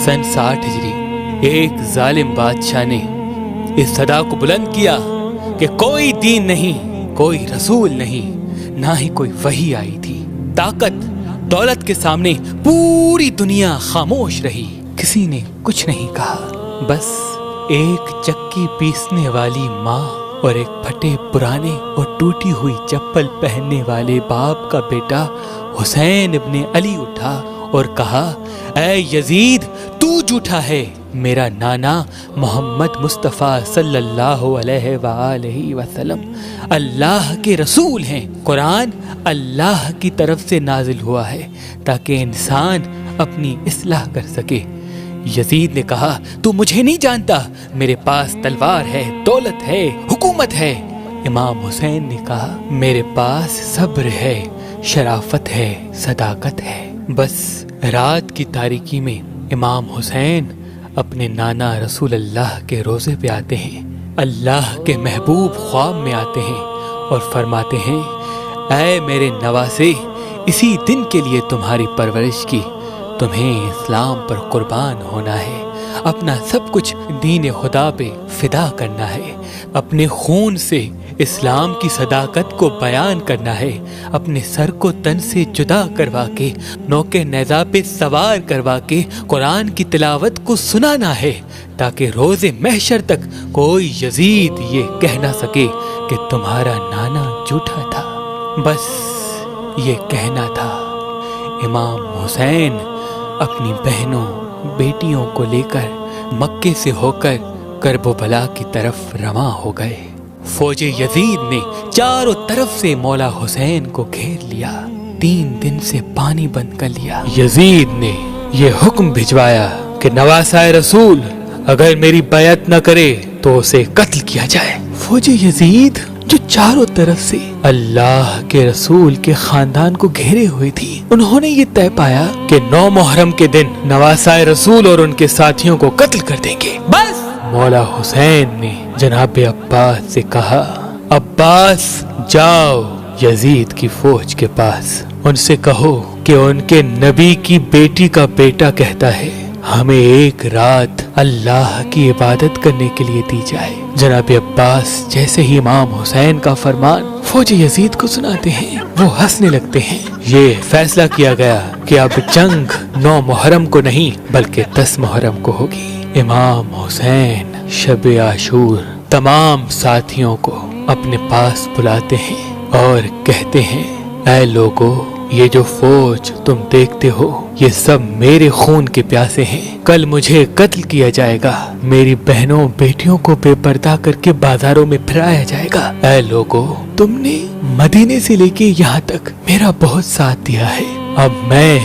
सन 60 हिजरी एक जालिम बादशाह ने इस सदा को बुलंद किया कि कोई दीन नहीं, कोई रसूल नहीं, ना ही कोई वही आई थी। ताकत दौलत के सामने पूरी दुनिया खामोश रही, किसी ने कुछ नहीं कहा। बस एक चक्की पीसने वाली माँ और एक फटे पुराने और टूटी हुई चप्पल पहनने वाले बाप का बेटा हुसैन इब्ने अली उठा और कहा, ऐ यजीद, तू झूठा है। मेरा नाना मोहम्मद मुस्तफ़ा सल्लल्लाहु अलैहि वसल्लम अल्लाह के रसूल हैं। कुरान अल्लाह की तरफ से नाजिल हुआ है ताकि इंसान अपनी इस्लाह कर सके। यजीद ने कहा, तू मुझे नहीं जानता, मेरे पास तलवार है, दौलत है, हुकूमत है। इमाम हुसैन ने कहा, मेरे पास सब्र है, शराफत है, सदाकत है। बस रात की तारीकी में इमाम हुसैन अपने नाना रसूल अल्लाह के रोज़े पे आते हैं। अल्लाह के महबूब ख्वाब में आते हैं और फरमाते हैं, ऐ मेरे नवासे, इसी दिन के लिए तुम्हारी परवरिश की, तुम्हें इस्लाम पर कुर्बान होना है, अपना सब कुछ दीन खुदा पे फिदा करना है, अपने खून से इस्लाम की सदाकत को बयान करना है, अपने सर को तन से जुदा करवा के नौके नेज़ा पे सवार करवा के कुरान की तिलावत को सुनाना है, ताकि रोज़े महशर तक कोई यजीद ये कह ना सके कि तुम्हारा नाना झूठा था। बस ये कहना था। इमाम हुसैन अपनी बहनों बेटियों को लेकर मक्के से होकर करबला की तरफ रवा हो गए। फौजे यजीद ने चारों तरफ से मौला हुसैन को घेर लिया, 3 दिन से पानी बंद कर लिया। यजीद ने ये हुक्म भिजवाया कि नवासाए रसूल अगर मेरी बैअत न करे तो उसे कत्ल किया जाए। फौजे यजीद जो चारों तरफ से अल्लाह के रसूल के खानदान को घेरे हुए थी, उन्होंने ये तय पाया कि 9 मुहर्रम के दिन नवासाए रसूल और उनके साथियों को कत्ल कर देंगे। बस मौला हुसैन ने जनाब अब्बास से कहा, अब्बास जाओ यजीद की फौज के पास, उनसे कहो कि उनके नबी की बेटी का बेटा कहता है हमें एक रात अल्लाह की इबादत करने के लिए दी जाए। जनाब अब्बास जैसे ही इमाम हुसैन का फरमान फौज यजीद को सुनाते हैं, वो हंसने लगते हैं। ये फैसला किया गया कि अब जंग 9 मुहर्रम को नहीं बल्कि 10 मुहर्रम को होगी। इमाम हुसैन शब आशूर तमाम साथियों को अपने पास बुलाते हैं और कहते हैं, ऐ लोगो, ये जो फौज तुम देखते हो ये सब मेरे खून के प्यासे हैं। कल मुझे कत्ल किया जाएगा, मेरी बहनों बेटियों को बेपर्दा करके बाजारों में फिराया जाएगा। ऐ लोगो, तुमने मदीने से लेके यहाँ तक मेरा बहुत साथ दिया है, अब मैं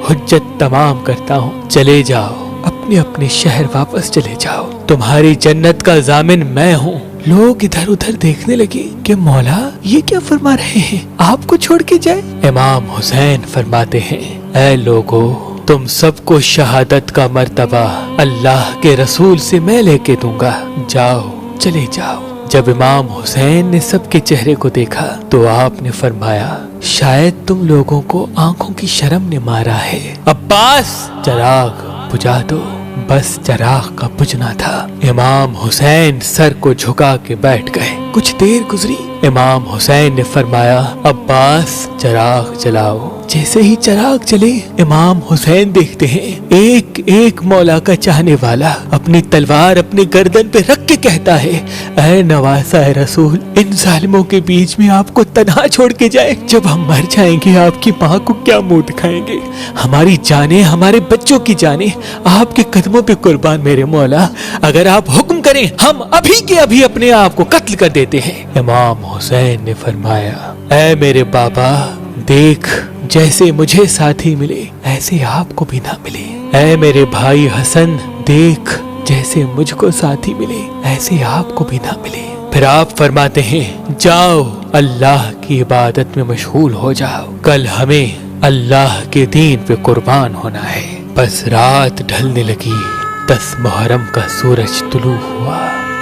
हुज्जत तमाम करता हूँ, चले जाओ, अपने अपने शहर वापस चले जाओ, तुम्हारी जन्नत का जामिन मैं हूँ। लोग इधर उधर देखने लगे कि मौला ये क्या फरमा रहे हैं, आपको छोड़ के जाए। इमाम हुसैन फरमाते हैं, ऐ लोगो, तुम सबको शहादत का मर्तबा अल्लाह के रसूल से मैं लेके दूंगा, जाओ, चले जाओ। जब इमाम हुसैन ने सबके चेहरे को देखा तो आपने फरमाया, शायद तुम लोगों को आंखों की शर्म ने मारा है, अब्बास चिराग बुझा दो। बस चिराग का बुझना था। इमाम हुसैन सर को झुका के बैठ गए। कुछ देर गुजरी, इमाम हुसैन ने फरमाया, अब्बास चिराग जलाओ। जैसे ही चिराग जले, इमाम हुसैन देखते हैं एक एक मौला का चाहने वाला अपनी तलवार अपने गर्दन पे रख के कहता है, ऐ नवासाए रसूल, इन जालिमों के बीच में आपको तन्हा छोड़ के जाए, जब हम मर जाएंगे आपकी माँ को क्या मुंह दिखाएंगे। हमारी जाने, हमारे बच्चों की जाने आपके कदमों पे कुर्बान मेरे मौला, अगर आप हुक्म करें हम अभी के अभी अपने आप को कत्ल कर देते हैं। इमाम हुसैन ने फरमाया, ऐ मेरे बाबा, देख जैसे मुझे साथी मिले ऐसे आपको भी ना मिले। ऐ मेरे भाई हसन, देख जैसे मुझको साथी मिले ऐसे आपको भी ना मिले। फिर आप फरमाते हैं, जाओ अल्लाह की इबादत में मशगूल हो जाओ, कल हमें अल्लाह के दीन पे कुर्बान होना है। बस रात ढलने लगी, 10 मुहर्रम का सूरज तुलू हुआ,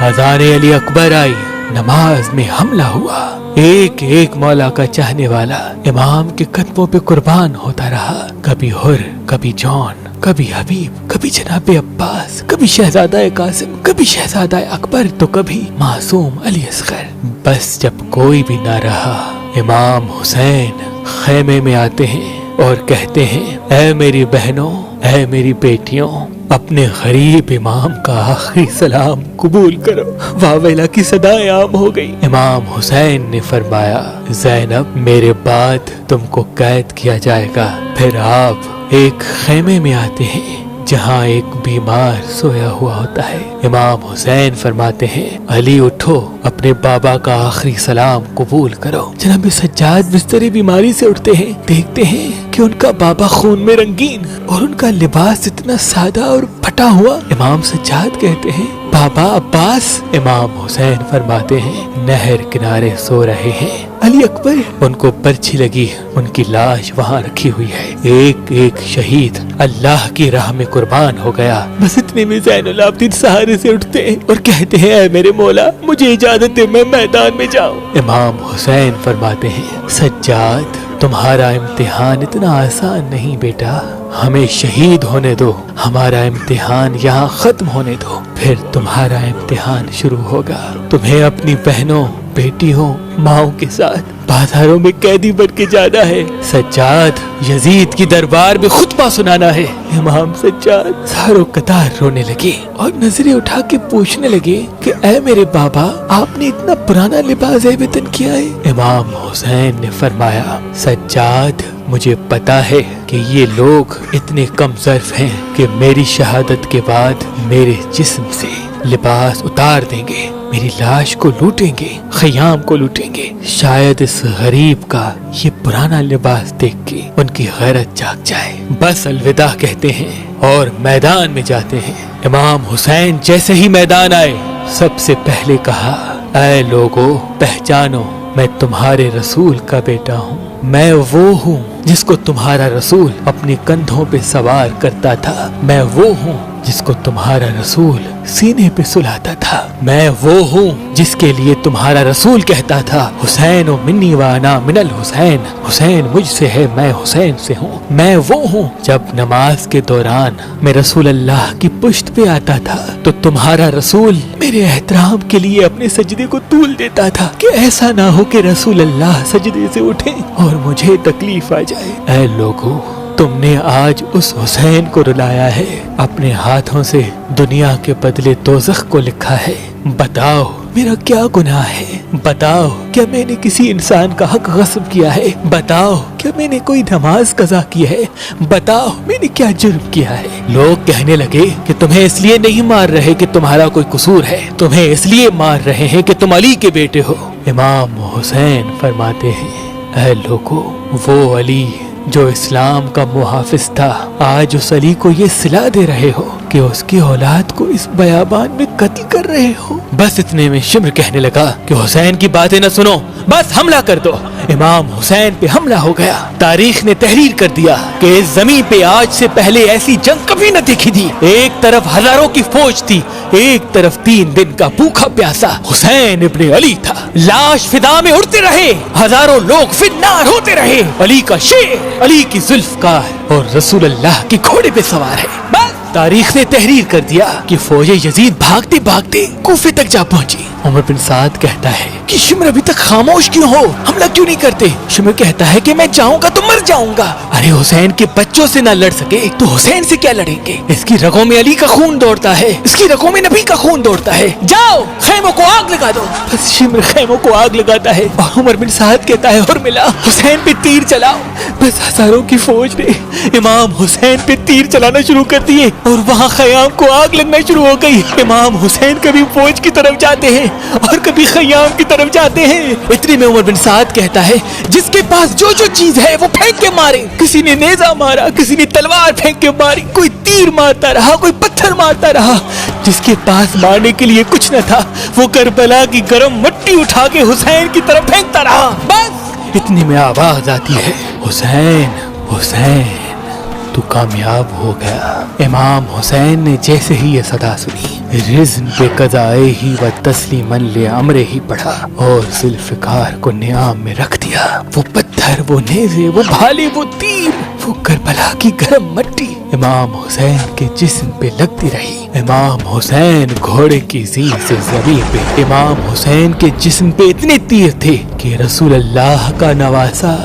अज़ान अली अकबर आई, नमाज में हमला हुआ। एक एक मौला का चाहने वाला इमाम के कदमों पे कुर्बान होता रहा। कभी हुर, कभी जॉन, कभी हबीब, कभी जनाबे अब्बास, कभी शहजादा कासिम, कभी शहजादा अकबर, तो कभी मासूम अली असगर। बस जब कोई भी ना रहा, इमाम हुसैन खेमे में आते हैं और कहते हैं, ऐ मेरी बहनों, ऐ मेरी बेटियों, अपने गरीब इमाम का आखिरी सलाम कबूल करो। वावेला की सदाएं आम हो गई। इमाम हुसैन ने फरमाया, ज़ैनब, मेरे बाद तुमको कैद किया जाएगा। फिर आप एक खेमे में आते हैं जहाँ एक बीमार सोया हुआ होता है। इमाम हुसैन फरमाते हैं, अली उठो, अपने बाबा का आखिरी सलाम कबूल करो। जनाब सज्जाद बिस्तरे बीमारी से उठते हैं, देखते हैं कि उनका बाबा खून में रंगीन और उनका लिबास इतना सादा और फटा हुआ। इमाम सज्जाद कहते हैं, बाबा अब्बास। इमाम हुसैन फरमाते हैं, नहर किनारे सो रहे हैं। अली अकबर, उनको पर्ची लगी, उनकी लाश वहाँ रखी हुई है। एक एक शहीद अल्लाह की राह में कुर्बान हो गया। बस इतने में ज़ैनुल आबिदीन सहारे से उठते हैं और कहते हैं, ऐ मेरे मौला, मुझे इजाजत दे, मैं मैदान में जाऊं। इमाम हुसैन फरमाते हैं, सज्जाद, तुम्हारा इम्तिहान इतना आसान नहीं बेटा, हमें शहीद होने दो, हमारा इम्तिहान यहाँ खत्म होने दो, फिर तुम्हारा इम्तिहान शुरू होगा। तुम्हें अपनी बहनों, बेटियों, माओ के साथ बाजारों में कैदी बन के जाना है। सज्जाद, यजीद की दरबार में खुतबा सुनाना है। इमाम सज्जाद सारों कतार रोने लगे और नजरें उठा के पूछने लगे कि ऐ मेरे बाबा, आपने इतना पुराना लिबास वेतन किया है? इमाम हुसैन ने फरमाया, सज्जाद, मुझे पता है कि ये लोग इतने कम ज़र्फ हैं कि मेरी शहादत के बाद मेरे जिस्म से लिबास उतार देंगे, मेरी लाश को लूटेंगे, खयाम को लूटेंगे। शायद इस गरीब का ये पुराना लिबास देख के उनकी गैरत जाग जाए। बस अलविदा कहते हैं और मैदान में जाते हैं। इमाम हुसैन जैसे ही मैदान आए, सबसे पहले कहा, ऐ लोगों, पहचानो, मैं तुम्हारे रसूल का बेटा हूँ। मैं वो हूँ जिसको तुम्हारा रसूल अपने कंधों पे सवार करता था। मैं वो हूँ जिसको तुम्हारा रसूल सीने पे सुलाता था। मैं वो हूँ जिसके लिए तुम्हारा रसूल कहता था, हुसैन ओ मिन्नी व अना मिनल हुसैन, हुसैन मुझसे है, मैं हुसैन से हूँ। मैं वो हूँ जब नमाज के दौरान मैं रसूल अल्लाह की पुश्त पे आता था तो तुम्हारा रसूल मेरे एहतराम के लिए अपने सजदे को तूल देता था कि ऐसा ना हो कि रसूल अल्लाह सजदे से उठे और मुझे तकलीफ आ जाए। ऐ लोगों, तुमने आज उस हुसैन को रुलाया है, अपने हाथों से दुनिया के बदले दोज़ख को लिखा है। बताओ मेरा क्या गुनाह है? बताओ क्या मैंने किसी इंसान का हक गस्ब किया है? बताओ क्या मैंने कोई नमाज कज़ा की है? बताओ मैंने क्या जुर्म किया है? लोग कहने लगे कि तुम्हें इसलिए नहीं मार रहे कि तुम्हारा कोई कसूर है, तुम्हें इसलिए मार रहे हैं कि तुम अली के बेटे हो। इमाम हुसैन फरमाते हैं, ऐ लोगों, वो अली जो इस्लाम का मुहाफिज था, आज उस अली को ये सिला दे रहे हो कि उसकी औलाद को इस बयाबान में कत्ल कर रहे हो। बस इतने में शिम्र कहने लगा कि हुसैन की बातें न सुनो, बस हमला कर दो। इमाम हुसैन पे हमला हो गया। तारीख ने तहरीर कर दिया कि इस जमीन पे आज से पहले ऐसी जंग कभी न देखी थी। एक तरफ हजारों की फौज थी, एक तरफ 3 दिन का भूखा प्यासा हुसैन इब्ने अली था। लाश फिदा में उड़ते रहे, हजारों लोग फिन्नार होते रहे। अली का शेर, अली की जुल्फकार और रसूल अल्लाह की घोड़े पे सवार है। बस तारीख ने तहरीर कर दिया कि फौजे यजीद भागते भागते कूफे तक जा पहुंची। उमर बिन साद कहता है कि शिम्र अभी तक खामोश क्यों हो, हमला क्यों नहीं करते? शिम्र कहता है कि मैं जाऊंगा तो मर जाऊंगा। अरे हुसैन के बच्चों से ना लड़ सके तो हुसैन से क्या लड़ेंगे? इसकी रगों में अली का खून दौड़ता है, इसकी रगों में नबी का खून दौड़ता है। जाओ खेमों को आग लगा दो। बस शिम्र खेमों को आग लगाता है और उमर बिन साद कहता है, और मिला हुसैन पे तीर चलाओ। बस हजारों की फौज ने इमाम हुसैन पे तीर चलाना शुरू कर दिए और वहाँ खयाम को आग लगना शुरू हो गई। इमाम हुसैन कभी फौज की तरफ जाते हैं और कभी खयाम की तरफ जाते हैं। इतने में उमर बिन साद कहता है, जिसके पास जो जो चीज है वो फेंक के मारे। किसी ने नेजा मारा, किसी ने तलवार फेंक के मारी, कोई तीर मारता रहा, कोई पत्थर मारता रहा। जिसके पास मारने के लिए कुछ न था वो करबला की गर्म मट्टी उठा के हुसैन की तरफ फेंकता रहा। बस इतने में आवाज आती है, हुसैन हुसैन। تو کامیاب ہو گیا۔ امام حسین نے جیسے ہی یہ صدا سنی، رزن پہ قضائے ہی و تسلیمن لے امرے ہی پڑھا اور ذوالفقار کو نیام میں رکھ دیا۔ وہ پتھر، وہ نیزے، وہ بھالے، وہ تیر، وہ کربلا کی گرم مٹی امام حسین کے جسم پہ لگتی رہی۔ امام حسین گھوڑے کی زین سے زمین پہ، امام حسین کے جسم پہ اتنے تیر تھے کہ رسول اللہ کا نواسا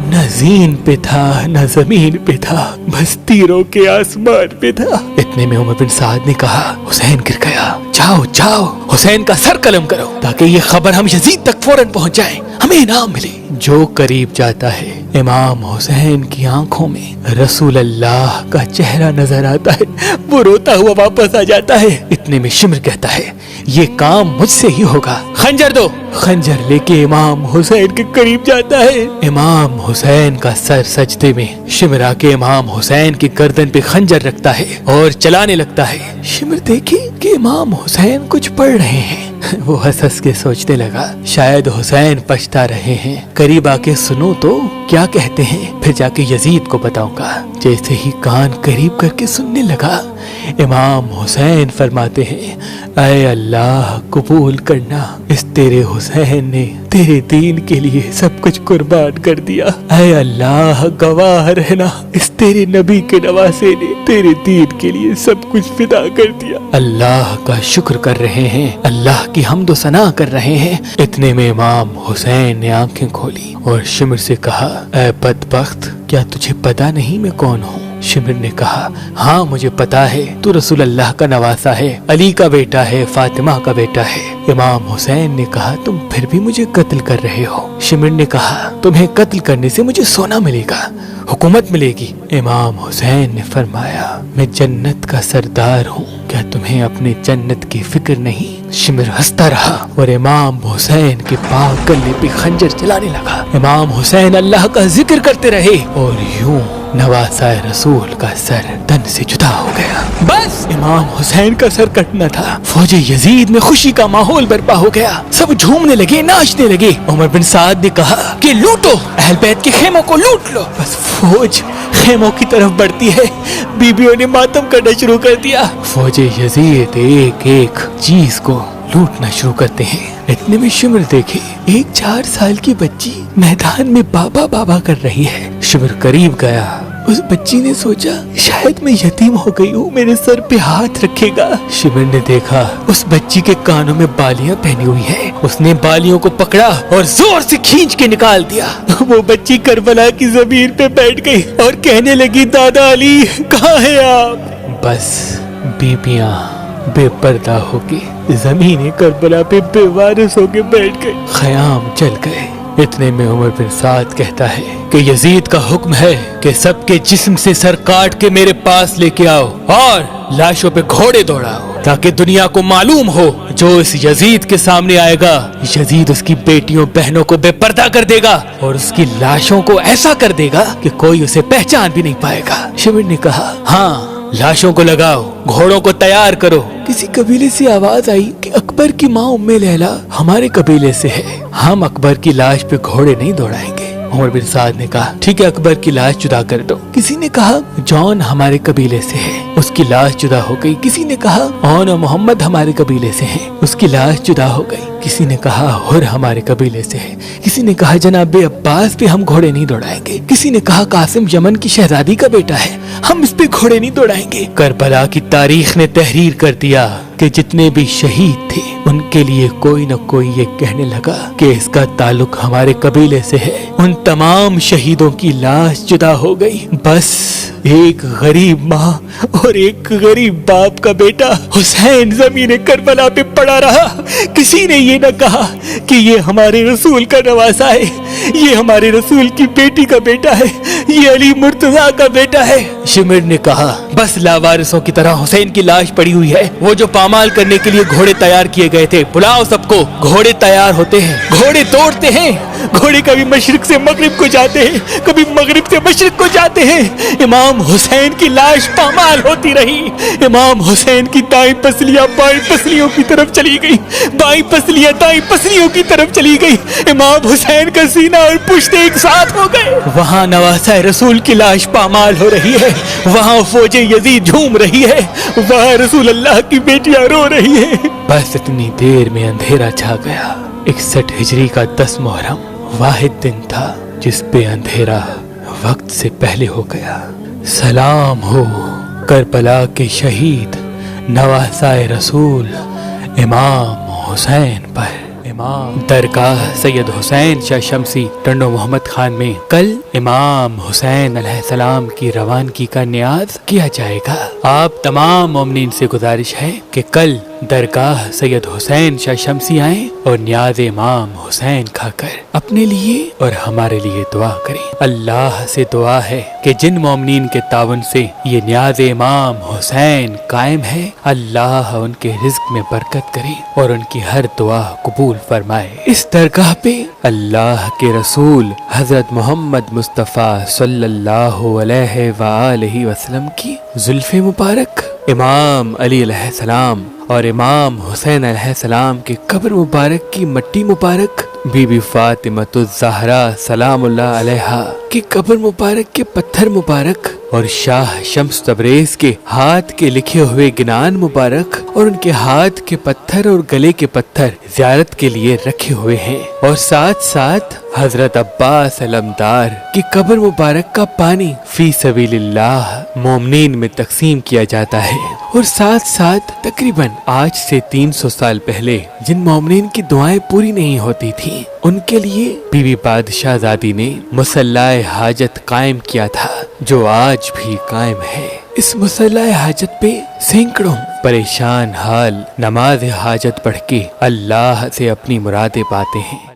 نہ زین پہ تھا نہ زمین پہ تھا، بس تیروں کے آسمان پہ تھا۔ اتنے میں عمر بن سعد نے کہا حسین گر گیا، جاؤ جاؤ حسین کا سر قلم کرو تاکہ یہ خبر ہم یزید تک فوراً پہنچ جائے، ہمیں انعام ملے۔ جو قریب جاتا ہے امام حسین کی آنکھوں میں رسول اللہ کا چہرہ نظر آتا ہے، وہ روتا ہوا واپس آ جاتا ہے۔ اتنے میں شمر کہتا ہے یہ کام مجھ سے ہی ہوگا، خنجر دو۔ خنجر لے کے امام حسین کے قریب جاتا ہے، امام حسین کا سر سجدے میں، شمر آ کے امام حسین کی گردن پہ خنجر رکھتا ہے اور چلانے لگتا ہے۔ شمر دیکھی کہ امام حسین کچھ پڑھ رہے ہیں، وہ ہنس ہنس کے سوچنے لگا شاید حسین پچھتا رہے ہیں، قریب آ کے سنو تو کیا کہتے ہیں، پھر جا کے یزید کو بتاؤں گا۔ جیسے ہی کان قریب کر کے سننے لگا، امام حسین فرماتے ہیں اے اللہ قبول کرنا، اس تیرے حسین نے تیرے دین کے لیے سب کچھ قربان کر دیا۔ اے اللہ گواہ رہنا، اس تیرے نبی کے نواسے نے تیرے دین کے لیے سب کچھ فدا کر دیا۔ اللہ کا شکر کر رہے ہیں، اللہ کی حمد و ثنا کر رہے ہیں۔ اتنے میں امام حسین نے آنکھیں کھولی اور شمر سے کہا اے بدبخت، کیا تجھے پتا نہیں میں کون ہوں؟ شمر نے کہا ہاں مجھے پتا ہے، تو رسول اللہ کا نواسا ہے، علی کا بیٹا ہے، فاطمہ کا بیٹا ہے۔ امام حسین نے کہا تم پھر بھی مجھے قتل کر رہے ہو۔ شمر نے کہا تمہیں قتل کرنے سے مجھے سونا ملے گا، حکومت ملے گی۔ امام حسین نے فرمایا میں جنت کا سردار ہوں، کیا تمہیں اپنے جنت کی فکر نہیں؟ شمر ہنستا رہا اور امام حسین کے پاک گلے پہ خنجر چلانے لگا۔ امام حسین اللہ کا ذکر کرتے رہے اور یوں نواسا رسول کا سر تن سے جدا ہو گیا۔ بس امام حسین کا سر کٹنا تھا۔ فوج یزید میں خوشی کا ماحول برپا ہو گیا، سب جھومنے لگے، ناچنے لگے۔ عمر بن سعد نے کہا کہ لوٹو، اہل بیت کے خیموں کو لوٹ لو۔ بس فوج خیموں کی طرف بڑھتی ہے، بیویوں نے ماتم کرنا شروع کر دیا۔ فوج یزید ایک ایک چیز کو لوٹنا شروع کرتے ہیں۔ اتنے میں شمر دیکھے ایک 4 سال کی بچی میدان میں بابا بابا کر رہی ہے۔ شمر قریب گیا، اس بچی نے سوچا شاید میں یتیم ہو گئی ہوں، میرے سر پہ ہاتھ رکھے گا۔ شمر نے دیکھا اس بچی کے کانوں میں بالیاں پہنی ہوئی ہیں، اس نے بالیوں کو پکڑا اور زور سے کھینچ کے نکال دیا۔ وہ بچی کربلا کی زمین پہ بیٹھ گئی اور کہنے لگی دادا علی کہاں ہیں آپ؟ بس بیبیاں بے پردہ ہو کے زمین کربلا پہ بے وارث ہو کے بیٹھ گئے، خیام چل گئے۔ اتنے میں عمر بن سعد کہتا ہے کہ یزید کا حکم ہے کہ سب کے جسم سے سر کاٹ کے میرے پاس لے کے آؤ اور لاشوں پہ گھوڑے دوڑاؤ، تاکہ دنیا کو معلوم ہو جو اس یزید کے سامنے آئے گا، یزید اس کی بیٹیوں بہنوں کو بے پردہ کر دے گا اور اس کی لاشوں کو ایسا کر دے گا کہ کوئی اسے پہچان بھی نہیں پائے گا۔ شمر نے کہا ہاں لاشوں کو لگاؤ، گھوڑوں کو تیار کرو۔ کسی قبیلے سے آواز آئی کہ اکبر کی ماں ام لیلا ہمارے قبیلے سے ہے، ہم اکبر کی لاش پہ گھوڑے نہیں دوڑائیں گے۔ عمر بن سعد نے کہا ٹھیک ہے اکبر کی لاش جدا کر دو۔ کسی نے کہا جون ہمارے قبیلے سے ہے، اس کی لاش جدا ہو گئی۔ کسی نے کہا اون و محمد ہمارے قبیلے سے ہیں، اس کی لاش جدا ہو گئی۔ کسی نے کہا ہر ہمارے قبیلے سے ہے۔ کسی نے کہا جناب عباس پہ ہم گھوڑے نہیں دوڑائیں گے۔ کسی نے کہا قاسم یمن کی شہزادی کا بیٹا ہے، ہم اس پہ گھوڑے نہیں دوڑائیں گے۔ کربلا کی تاریخ نے تحریر کر دیا کہ جتنے بھی شہید تھے ان کے لیے کوئی نہ کوئی یہ کہنے لگا کہ اس کا تعلق ہمارے قبیلے سے ہے۔ ان تمام شہیدوں کی لاش جدا ہو گئی، بس ایک غریب ماں اور ایک غریب باپ کا بیٹا حسین زمین کربلا پہ پڑا رہا۔ کسی نے یہ نہ کہا کہ یہ ہمارے رسول کا نواسا ہے، یہ ہمارے رسول کی بیٹی کا بیٹا ہے، یہ علی مرتضیٰ کا بیٹا ہے۔ شمر نے کہا بس لاوارثوں کی طرح حسین کی لاش پڑی ہوئی ہے، وہ جو پامال کرنے کے لیے گھوڑے تیار کیے گئے تھے بلاؤ سب کو۔ گھوڑے تیار ہوتے ہیں، گھوڑے دوڑتے ہیں، گھوڑے کبھی مشرق سے مغرب کو جاتے ہیں، کبھی مغرب سے مشرق کو جاتے ہیں۔ امام حسین کی لاش پامال ہوتی رہی، امام حسین کی دائیں پسلیاں بائیں پسلیوں کی طرف چلی گئی، بائیں پسلیاں دائیں پسلیوں کی طرف چلی گئی، امام حسین کا سینہ سینہ اور پشت ایک ساتھ ہو گئے۔ وہاں نواسہ رسول کی لاش پامال ہو رہی ہے، وہاں فوج یزید جھوم رہی ہے، وہاں رسول اللہ کی بیٹیاں رو رہی ہے۔ بس اتنی دیر میں اندھیرا چھا گیا۔ 61 ہجری کا 10 محرم واحد دن تھا جس پہ اندھیرا وقت سے پہلے ہو گیا۔ سلام ہو کربلا کے شہید نواسہ رسول امام حسین پر۔ امام درگاہ سید حسین شاہ شمسی ٹنڈو محمد خان میں کل امام حسین علیہ السلام کی روانگی کا نیاز کیا جائے گا۔ آپ تمام مومنین سے گزارش ہے کہ کل درگاہ سید حسین شاہ شمسی آئیں اور نیاز امام حسین کھا کر اپنے لیے اور ہمارے لیے دعا کریں۔ اللہ سے دعا ہے کہ جن مومنین کے تعاون سے یہ نیاز امام حسین قائم ہے، اللہ ان کے رزق میں برکت کرے اور ان کی ہر دعا قبول فرمائے۔ اس درگاہ پہ اللہ کے رسول حضرت محمد مصطفیٰ صلی اللہ علیہ وآلہ وسلم کی زلف مبارک، امام علی علیہ السلام اور امام حسین علیہ السلام کے قبر مبارک کی مٹی مبارک، بی بی فاطمہ الزہرا سلام اللہ علیہا کے قبر مبارک کے پتھر مبارک اور شاہ شمس تبریز کے ہاتھ کے لکھے ہوئے گنان مبارک اور ان کے ہاتھ کے پتھر اور گلے کے پتھر زیارت کے لیے رکھے ہوئے ہیں، اور ساتھ ساتھ حضرت عباس علمدار کی قبر مبارک کا پانی فی سبیل اللہ مومنین میں تقسیم کیا جاتا ہے۔ اور ساتھ ساتھ تقریباً آج سے 300 سال پہلے جن مومنین کی دعائیں پوری نہیں ہوتی تھیں، ان کے لیے بی بی بادشاہ زادی نے مصلی حاجت قائم کیا تھا، جو آج بھی قائم ہے۔ اس مصلی حاجت پہ سینکڑوں پریشان حال نماز حاجت پڑھ کے اللہ سے اپنی مرادیں پاتے ہیں۔